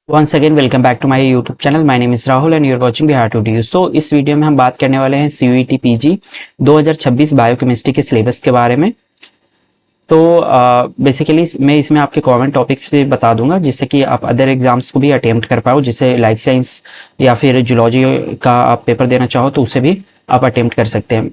Once again welcome back to my YouTube channel. My name is Rahul and you are watching Bihar two D. So इस video में हम बात करने वाले हैं सीयूईटी पीजी 2026 बायोकेमिस्ट्री के सिलेबस के बारे में। तो बेसिकली मैं इसमें आपके कॉमन टॉपिक्स भी बता दूंगा जिससे कि आप अदर एग्जाम्स को भी अटेम्प्ट कर पाओ। जैसे लाइफ साइंस या फिर जूलॉजी का आप पेपर देना चाहो तो उसे भी आप अटेम्प्ट कर सकते हैं।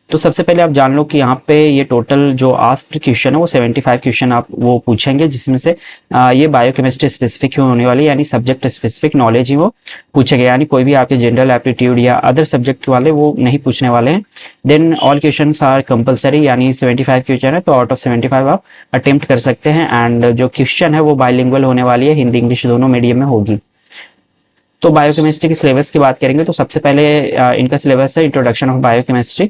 तो सबसे पहले आप जान लो कि यहाँ पे ये टोटल जो आस्क्ड क्वेश्चन है वो 75 क्वेश्चन आप वो पूछेंगे, जिसमें से ये बायोकेमिस्ट्री स्पेसिफिक होने वाली, यानी सब्जेक्ट स्पेसिफिक नॉलेज ही वो पूछेंगे, यानी कोई भी आपके जनरल एप्टीट्यूड या अदर सब्जेक्ट वाले वो नहीं पूछने वाले हैं। Then all question are compulsory, यानी 75 क्वेश्चन है तो आउट ऑफ 75 आप अटेम्प्ट कर सकते हैं। एंड जो क्वेश्चन है वो बाइलिंगुअल होने वाली है, हिंदी इंग्लिश दोनों मीडियम में होगी। तो बायोकेमिस्ट्री के सिलेबस की बात करेंगे तो सबसे पहले इनका सिलेबस है इंट्रोडक्शन ऑफ बायोकेमिस्ट्री,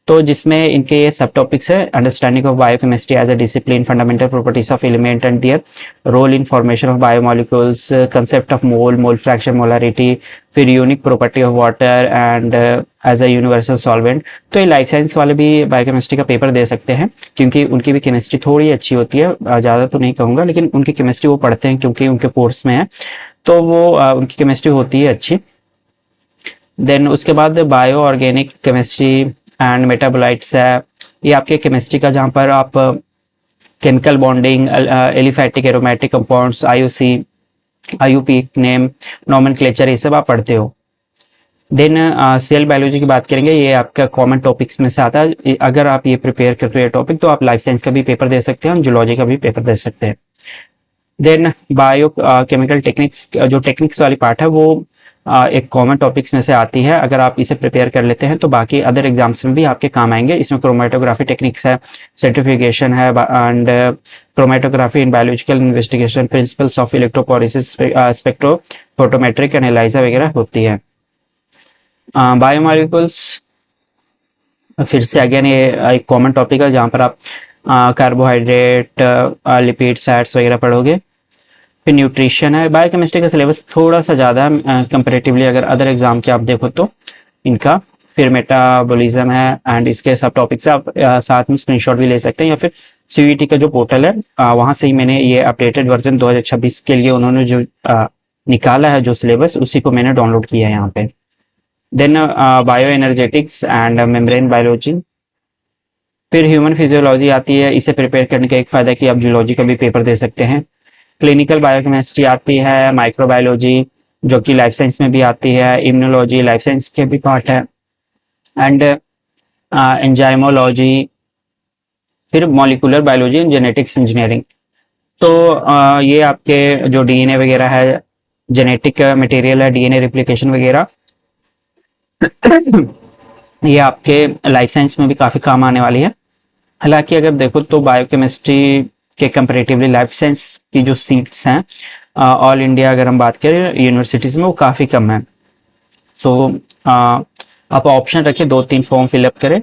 तो जिसमें इनके ये सब टॉपिक्स है। Understanding of biochemistry as a discipline, fundamental properties of element and their role in formation of biomolecules, concept of mole, mole fraction, molarity, फिर unique property of water and as a universal solvent. तो ये life science वाले भी biochemistry का paper दे सकते हैं क्योंकि उनकी भी केमिस्ट्री थोड़ी अच्छी होती है, ज़्यादा तो नहीं कहूँगा, लेकिन उनकी केमिस्ट्री वो पढ़ते हैं क्योंकि उनके कोर्स में है, तो वो उनकी केमिस्ट्री होती है अच्छी। देन उसके बाद bio organic chemistry and metabolites है, ये आपके केमिस्ट्री का जहाँ पर आप chemical bonding, aliphatic aromatic compounds, IUC, IUP name, nomenclature, ये सब आप पढ़ते हो। देन सेल बायोलॉजी की बात करेंगे, ये आपका कॉमन टॉपिक्स में से आता है। अगर आप ये प्रिपेयर करते हो ये टॉपिक तो आप लाइफ साइंस का भी पेपर दे सकते हैं और जूलॉजी का भी पेपर दे सकते हैं। देन बायो केमिकल टेक्निक्स, जो टेक्निक्स वाली पार्ट है वो एक कॉमन टॉपिक्स में से आती है। अगर आप इसे प्रिपेयर कर लेते हैं तो बाकी अदर एग्जाम्स में भी आपके काम आएंगे। इसमें क्रोमेटोग्राफी टेक्निक्स है, सर्टिफिकेशन है and chromatography in biological investigation, principles of electrophoresis, spectrophotometric analyser वगैरह होती है। बायोमॉलिक्यूल्स फिर से अगेन ये एक कॉमन टॉपिक है जहाँ पर आप कार्बोहाइड्रेट, लिपिड, फैट्स वगैरह पढ़ोगे। फिर न्यूट्रिशन है। बायोकेमिस्ट्री का सिलेबस थोड़ा सा ज़्यादा है कंपेरेटिवली अगर अदर एग्जाम के आप देखो तो इनका। फिर मेटाबॉलिज्म है एंड इसके सब टॉपिक्स आप साथ में स्क्रीनशॉट भी ले सकते हैं, या फिर सीयूईटी का जो पोर्टल है वहाँ से ही मैंने ये अपडेटेड वर्जन 2026 के लिए उन्होंने जो निकाला है जो सिलेबस, उसी को मैंने डाउनलोड किया है यहाँ पे। Then bioenergetics and membrane biology. फिर ह्यूमन फिजियोलॉजी आती है। इसे प्रिपेयर करने का एक फ़ायदा है कि आप जूलॉजी का भी पेपर दे सकते हैं। क्लिनिकल बायोकेमिस्ट्री आती है, माइक्रोबायोलॉजी जो कि लाइफ साइंस में भी आती है, इम्यूनोलॉजी लाइफ साइंस के भी पार्ट है, एंड एंजाइमोलॉजी, फिर molecular biology and genetics engineering. तो ये आपके जो डीएनए वगैरह है, जेनेटिक मटेरियल है, डीएनए रिप्लिकेशन वगैरह ये आपके लाइफ साइंस में भी काफ़ी काम आने वाली है। हालांकि अगर देखो तो बायोकेमिस्ट्री के कंपेरेटिवली लाइफ साइंस की जो सीट्स हैं ऑल इंडिया अगर हम बात करें यूनिवर्सिटीज़ में वो काफ़ी कम है। सो आप ऑप्शन रखें, 2-3 फॉर्म फिलअप करें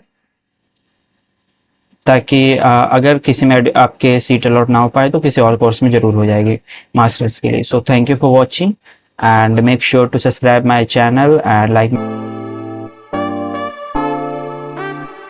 ताकि अगर किसी में आपके सीट अलॉट ना हो पाए तो किसी और कोर्स में ज़रूर हो जाएगी मास्टर्स के लिए। So thank you for watching and make sure to subscribe my channel and like